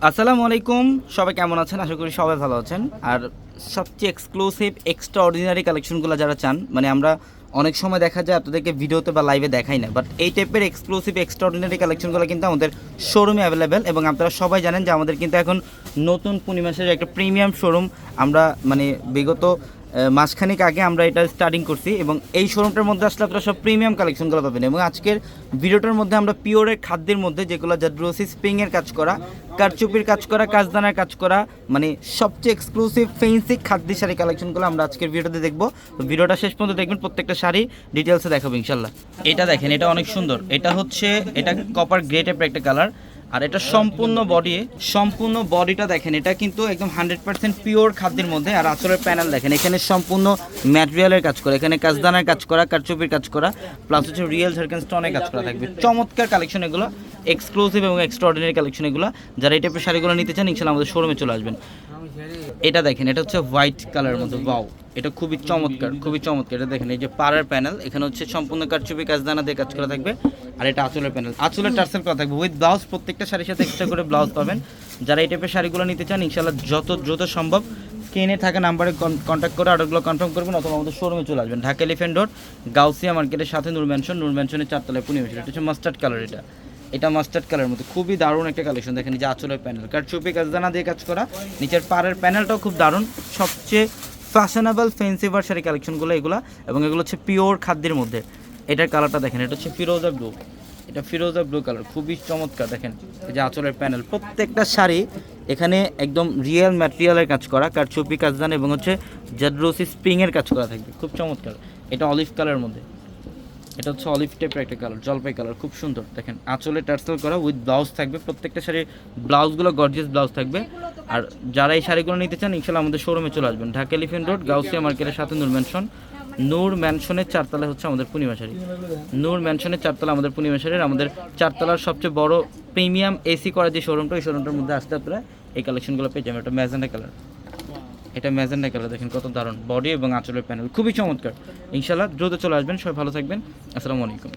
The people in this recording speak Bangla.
আসসালামু আলাইকুম। সবাই কেমন আছেন? আশা করি সবাই ভালো আছেন। আর সবচেয়ে এক্সক্লুসিভ এক্সট্রা অর্ডিনারি কালেকশনগুলো যারা চান, মানে আমরা অনেক সময় দেখা যায় আপনাদেরকে ভিডিওতে বা লাইভে দেখাই না, বাট এই টাইপের এক্সক্লুসিভ এক্সট্রা অর্ডিনারি কালেকশনগুলো কিন্তু আমাদের শোরুমে অ্যাভেলেবেল। এবং আপনারা সবাই জানেন যে আমাদের কিন্তু এখন নতুন পূর্ণিমাসের একটা প্রিমিয়াম শোরুম আমরা মানে বিগত মাসখানেক আগে আমরা এটা স্টার্টিং করছি, এবং এই শোরুমটার মধ্যে আসলে আপনারা সব প্রিমিয়াম কালেকশনগুলো পাবেন। এবং আজকের ভিডিওটার মধ্যে আমরা পিওরের খাদ্যের মধ্যে যেগুলো জাদ্রোসি স্প্রিংয়ের কাজ করা, কারচুপির কাজ করা, কাজদানার কাজ করা, মানে সবচেয়ে এক্সক্লুসিভ ফেন্সি খাদ্য শাড়ি কালেকশনগুলো আমরা আজকের ভিডিওতে দেখবো। তো ভিডিওটা শেষ পর্যন্ত দেখবেন, প্রত্যেকটা শাড়ি ডিটেলসে দেখাবো ইনশাল্লাহ। এটা দেখেন, এটা অনেক সুন্দর। এটা হচ্ছে এটা কপার গ্রে টাইপের একটা কালার। আর এটা সম্পূর্ণ বডিটা দেখেন, এটা কিন্তু একদম 100% পিওর খাদ্যের মধ্যে। আর আঁচলের প্যানেল দেখেন, এখানে সম্পূর্ণ ম্যাটেরিয়ালের কাজ করা, এখানে কাজদানার কাজ করা, কারচুপির কাজ করা, প্লাস হচ্ছে রিয়েল ঝাড়খান স্টোনের কাজ করা থাকবে। চমৎকার কালেকশন এগুলো, এক্সক্লুসিভ এবং এক্সট্রাঅর্ডিনারি কালেকশন এগুলো। যারা এই টাইপের শাড়িগুলো নিতে চান ইনশাআল্লাহ আমাদের শোরুমে চলে আসবেন। এটা দেখেন, এটা হচ্ছে হোয়াইট কালারের মধ্যে, ওয়াও, এটা খুবই চমৎকার, খুবই চমৎকার। এটা দেখেন, এই যে পাড়ের প্যানেল, এখানে হচ্ছে সম্পূর্ণ কারচুপি কাজদানা দিয়ে কাজ করা থাকবে। আর এটা আঁচলের প্যানেল, আঁচলের টার্সেল করা থাকবে উইথ ব্লাউজ। প্রত্যেকটা শাড়ির সাথে এক্সট্রা করে ব্লাউজ পাবেন। যারা এই টাইপের শাড়িগুলো নিতে চান ইনশাআল্লাহ যত দ্রুত সম্ভব স্ক্রিনে থাকা নাম্বারে কন্ট্যাক্ট করে অর্ডারগুলো কনফার্ম করবেন, অথবা আমাদের শোরুমে চলে আসবেন। ঢাকা এলিফ্যান্ট রোড, গাউসিয়া মার্কেটের সাথে নূর ম্যানশনের 4 তলায় পূর্ণিমাসের। এটা হচ্ছে মাস্টার্ড কালার। এটা মাস্টার্ড কালারের মধ্যে খুবই দারুণ একটা কালেকশন। দেখেন যে আঁচলের প্যানেল, কারচুপি কাজদানা দিয়ে কাজ করা, নিচের পাড়ের প্যানেলটাও খুব দারুণ। সবচেয়ে ফ্যাশনেবল ফেন্সি ভার্সারি কালেকশনগুলো এগুলো, এবং এগুলো হচ্ছে পিওর খাদ্যের মধ্যে। এটার কালারটা দেখেন, এটা হচ্ছে ফিরোজা ব্লু, এটা ফিরোজা ব্লু কালার, খুবই চমৎকার। দেখেন এই যে আঁচলের প্যানেল, প্রত্যেকটা শাড়ি এখানে একদম রিয়েল ম্যাটেরিয়ালের কাজ করা, কারচুপি কাজদানা এবং হচ্ছে জাদ্রোসি স্প্রিংয়ের কাজ করা থাকবে, খুব চমৎকার। এটা অলিভ কালারের মধ্যে, এটা হচ্ছে অলিভ টাইপের একটা কালার, জলপাই কালার, খুব সুন্দর। দেখেন আঁচলে টার্সেল করা উইথ ব্লাউজ থাকবে। প্রত্যেকটা শাড়ির ব্লাউজগুলো গর্জিয়াস ব্লাউজ থাকবে। আর যারা এই শাড়িগুলো নিতে চান ইনশাআল্লাহ আমাদের শোরুমে চলে আসবেন। ঢাকা এলিফ্যান্ট রোড, গাউসিয়া মার্কেটের সাথে নূর ম্যানশনের 4 তলায় হচ্ছে আমাদের পূর্ণিমা শাড়ি। নূর ম্যানশনের 4 তলা আমাদের পূর্ণিমা শাড়ির। আমাদের 4 তলার সবচেয়ে বড় প্রিমিয়াম এসি করা যে শোরুমটা, ওই শোরুমটার মধ্যে আসতে আপনারা এই কালেকশনগুলো পেয়ে যাবেন। এটা ম্যাজেন্ডা কালার, এটা ম্যাজেন্ডা কালার, দেখেন কত দারুণ বডি এবং আঁচলের প্যানেল, খুবই চমৎকার। ইনশাআল্লাহ দ্রুত চলে আসবেন। সবাই ভালো থাকবেন। আসসালামু আলাইকুম।